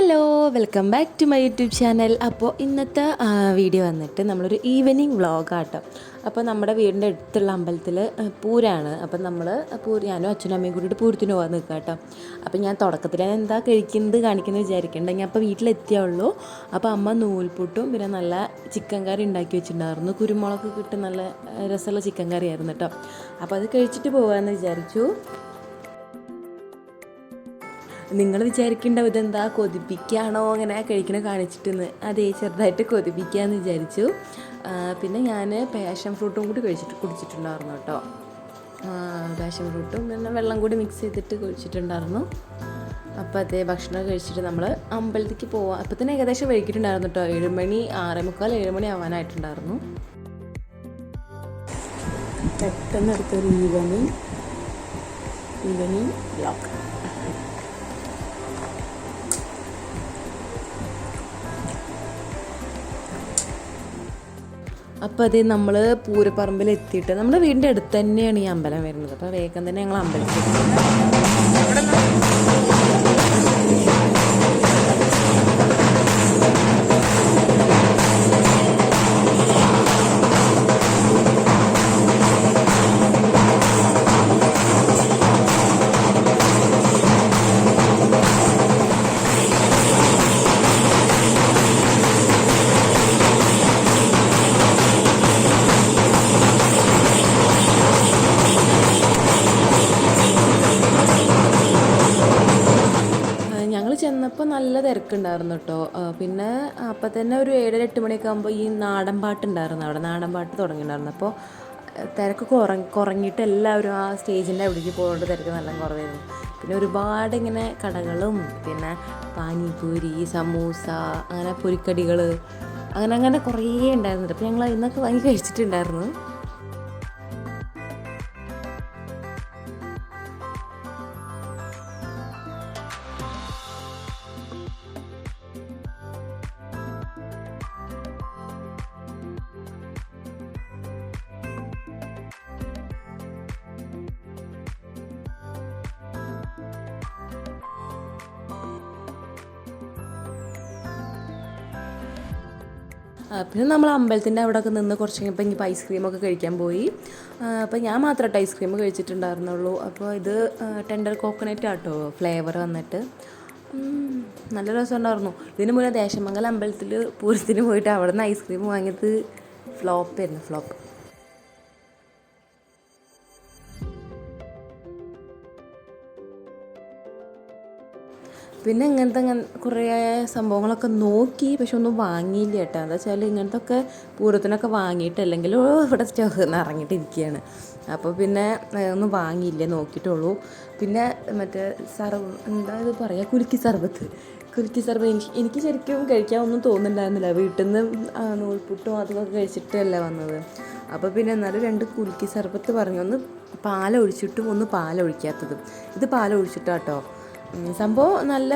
Hello welcome back to my YouTube channel. അപ്പോൾ ഇന്നത്തെ video വന്നിട്ട് നമ്മളൊരു ഈവനിങ് വ്ളോഗാട്ടോ. അപ്പോൾ നമ്മുടെ വീടിൻ്റെ അടുത്തുള്ള അമ്പലത്തിൽ പൂരാണ്. അപ്പം നമ്മൾ ഞാനും അച്ഛനും അമ്മയും കൂടിയിട്ട് പൂരത്തിന് പോകാൻ നിൽക്കുക കേട്ടോ. അപ്പം ഞാൻ തുടക്കത്തിൽ എന്താ കഴിക്കുന്നത് കാണിക്കുന്നത് വിചാരിക്കണ്ടെങ്കിൽ അപ്പോൾ വീട്ടിലെത്തിയുള്ളൂ. അപ്പോൾ അമ്മ നൂൽപുട്ടും പിന്നെ നല്ല ചിക്കൻ കറി ഉണ്ടാക്കി വെച്ചിട്ടുണ്ടായിരുന്നു. കുരുമുളക് കിട്ടും നല്ല രസമുള്ള ചിക്കൻ കറി ആയിരുന്നു കേട്ടോ. അപ്പോൾ അത് കഴിച്ചിട്ട് പോകാമെന്ന് വിചാരിച്ചു. നിങ്ങൾ വിചാരിക്കേണ്ടാവും ഇതെന്താ കൊതിപ്പിക്കുകയാണോ അങ്ങനെ കഴിക്കണ കാണിച്ചിട്ടെന്ന്. അതേ ചെറുതായിട്ട് കൊതിപ്പിക്കാമെന്ന് വിചാരിച്ചു. പിന്നെ ഞാൻ പാഷൻ ഫ്രൂട്ടും കൂടി കുടിച്ചിട്ടുണ്ടായിരുന്നു കേട്ടോ. പാഷൻ ഫ്രൂട്ടും പിന്നെ വെള്ളം കൂടി മിക്സ് ചെയ്തിട്ട് കുടിച്ചിട്ടുണ്ടായിരുന്നു. അപ്പോൾ അതേ ഭക്ഷണം കഴിച്ചിട്ട് നമ്മൾ അമ്പലത്തിലേക്ക് പോവാം. അപ്പോൾ തന്നെ ഏകദേശം വൈകിട്ടുണ്ടായിരുന്നു കേട്ടോ. 7 മണി 6:45 7 മണി ആവാനായിട്ടുണ്ടായിരുന്നു. പെട്ടെന്ന് അടുത്തൊരു ഈവനിങ് വ്ളോഗ്. അപ്പോൾ അത് നമ്മൾ പൂരപ്പറമ്പിൽ എത്തിയിട്ട് നമ്മുടെ വീടിൻ്റെ അടുത്ത് തന്നെയാണ് ഈ അമ്പലം വരുന്നത്. അപ്പോൾ വേഗം തന്നെ ഞങ്ങൾ അമ്പലത്തിൽ ചെന്നപ്പോൾ നല്ല തിരക്കുണ്ടായിരുന്നു കേട്ടോ. പിന്നെ അപ്പം തന്നെ ഒരു 7-8 മണിയൊക്കെ ആകുമ്പോൾ ഈ നാടൻ പാട്ടുണ്ടായിരുന്നു. അവിടെ നാടൻ പാട്ട് തുടങ്ങിയിട്ടുണ്ടായിരുന്നു. അപ്പോൾ തിരക്ക് കുറഞ്ഞിട്ട് എല്ലാവരും ആ സ്റ്റേജിൻ്റെ അവിടേക്ക് പോകേണ്ട തിരക്ക് നല്ല കുറവായിരുന്നു. പിന്നെ ഒരുപാട് ഇങ്ങനെ കടകളും പിന്നെ പാനിപൂരി സമൂസ അങ്ങനെ പൊരിക്കടികൾ അങ്ങനെ കുറേ ഉണ്ടായിരുന്നു. അപ്പോൾ ഞങ്ങൾ ഇന്നൊക്കെ വാങ്ങി കഴിച്ചിട്ടുണ്ടായിരുന്നു. പിന്നെ നമ്മൾ അമ്പലത്തിൻ്റെ അവിടെയൊക്കെ നിന്ന് കുറച്ച് കഴിഞ്ഞപ്പോൾ ഇനിയിപ്പോൾ ഐസ്ക്രീമൊക്കെ കഴിക്കാൻ പോയി. അപ്പോൾ ഞാൻ മാത്രമായിട്ട് ഐസ്ക്രീം കഴിച്ചിട്ടുണ്ടായിരുന്നുള്ളൂ. അപ്പോൾ ഇത് ടെൻഡർ കോക്കനറ്റ് ആട്ടോ ഫ്ലേവർ വന്നിട്ട് നല്ല രസമുണ്ടായിരുന്നു. ഇതിന് മുന്നേ ദേശമംഗലം അമ്പലത്തിൽ പൂരത്തിന് പോയിട്ട് അവിടെ നിന്ന് ഐസ്ക്രീം വാങ്ങിയത് ഫ്ലോപ്പ്. പിന്നെ ഇങ്ങനത്തെ കുറേ സംഭവങ്ങളൊക്കെ നോക്കി, പക്ഷെ ഒന്നും വാങ്ങിയില്ല കേട്ടോ. എന്താ വെച്ചാൽ ഇങ്ങനത്തെ ഒക്കെ പൂരത്തിനൊക്കെ വാങ്ങിയിട്ട് അല്ലെങ്കിൽ ഇവിടെ സ്റ്റോക്ക് നിറങ്ങിയിട്ടിരിക്കുകയാണ്. അപ്പോൾ പിന്നെ ഒന്നും വാങ്ങിയില്ല, നോക്കിയിട്ടുള്ളൂ. പിന്നെ മറ്റേ എന്താ ഇത് പറയുക, കുലുക്കി സർബത്ത് എനിക്ക് ശരിക്കും കഴിക്കാൻ ഒന്നും തോന്നുന്നുണ്ടായിരുന്നില്ല. വീട്ടിൽ നിന്ന് നൂൽപുട്ടും അതൊക്കെ കഴിച്ചിട്ടല്ലേ വന്നത്. അപ്പോൾ പിന്നെ എന്നാലും 2 കുലുക്കി സർബത്ത് പറഞ്ഞു. ഒന്ന് പാലൊഴിച്ചിട്ടും ഒന്ന് പാലൊഴിക്കാത്തതും. ഇത് പാലൊഴിച്ചിട്ടാട്ടോ. സംഭവം നല്ല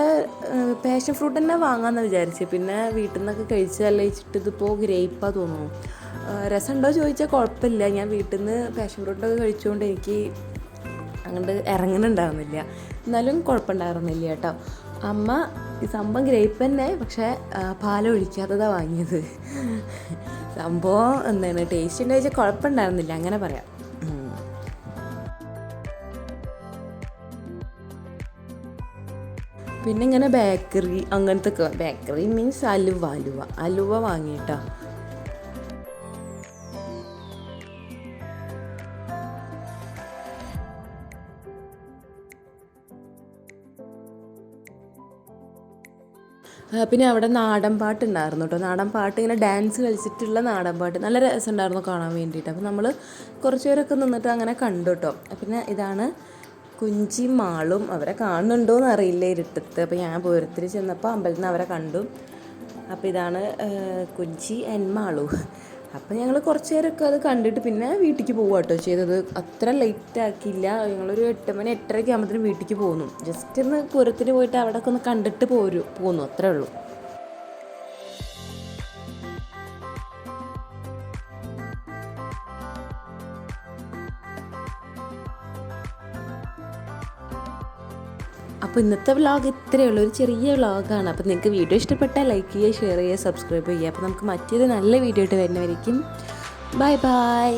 പാഷൻ ഫ്രൂട്ട് തന്നെ വാങ്ങാമെന്ന് വിചാരിച്ചു. പിന്നെ വീട്ടിൽ നിന്നൊക്കെ കഴിച്ചതല്ലേ വെച്ചിട്ട് ഇതിപ്പോൾ ഗ്രേപ്പാണ് തോന്നുന്നു. രസമുണ്ടോ ചോദിച്ചാൽ കുഴപ്പമില്ല. ഞാൻ വീട്ടിൽ നിന്ന് പാഷൻ ഫ്രൂട്ടൊക്കെ കഴിച്ചുകൊണ്ട് എനിക്ക് അങ്ങോട്ട് ഇറങ്ങുന്നുണ്ടായിരുന്നില്ല. എന്നാലും കുഴപ്പമുണ്ടായിരുന്നില്ല കേട്ടോ. അമ്മ ഈ സംഭവം ഗ്രേപ്പ് തന്നെ, പക്ഷേ പാലൊഴിക്കാത്തതാണ് വാങ്ങിയത്. സംഭവം എന്താണ് ടേസ്റ്റ് ഉണ്ടോ ചോദിച്ചാൽ കുഴപ്പമുണ്ടായിരുന്നില്ല, അങ്ങനെ പറയാം. പിന്നെ ഇങ്ങനെ ബേക്കറി അങ്ങനത്തെ ബേക്കറി മീൻസ് അലുവ വാങ്ങിയിട്ടാ. പിന്നെ അവിടെ നാടൻ പാട്ടുണ്ടായിരുന്നു കേട്ടോ. നാടൻ പാട്ട് ഇങ്ങനെ ഡാൻസ് കളിച്ചിട്ടുള്ള നാടൻ പാട്ട് നല്ല രസമുണ്ടായിരുന്നു കാണാൻ വേണ്ടിയിട്ട്. അപ്പോൾ നമ്മൾ കുറച്ച് പേരൊക്കെ നിന്നിട്ട് അങ്ങനെ കണ്ടു കേട്ടോ. പിന്നെ ഇതാണ് കുഞ്ചി മാളും. അവരെ കാണുന്നുണ്ടോയെന്ന് അറിയില്ല ഇരുട്ടത്ത്. അപ്പോൾ ഞാൻ പൂരത്തിൽ ചെന്നപ്പോൾ അമ്പലത്തിൽ നിന്ന് അവരെ കണ്ടു. അപ്പോൾ ഇതാണ് കുഞ്ചി മാളു. അപ്പോൾ ഞങ്ങൾ കുറച്ച് നേരമൊക്കെ അത് കണ്ടിട്ട് പിന്നെ വീട്ടിലേക്ക് പോകുക കേട്ടോ ചെയ്തത്. അത്ര ലേറ്റ് ആക്കിയില്ല. ഞങ്ങളൊരു 8 മണി 8:30 ആകുമ്പോഴത്തേനും വീട്ടിലേക്ക് പോന്നു. ജസ്റ്റ് ഒന്ന് പൂരത്തിന് പോയിട്ട് അവിടെയൊക്കെ ഒന്ന് കണ്ടിട്ട് പോന്നു, അത്രേ ഉള്ളൂ. അപ്പോൾ ഇന്നത്തെ വ്ളോഗ് ഇത്രയേ ഉള്ളൂ, ഒരു ചെറിയ വ്ളോഗാണ്. അപ്പോൾ നിങ്ങൾക്ക് വീഡിയോ ഇഷ്ടപ്പെട്ടാൽ ലൈക്ക് ചെയ്യുക, ഷെയർ ചെയ്യുക, സബ്സ്ക്രൈബ് ചെയ്യുക. അപ്പോൾ നമുക്ക് മറ്റൊരു നല്ല വീഡിയോ ആയിട്ട് വരുന്നവരേക്കും ബൈ ബൈ.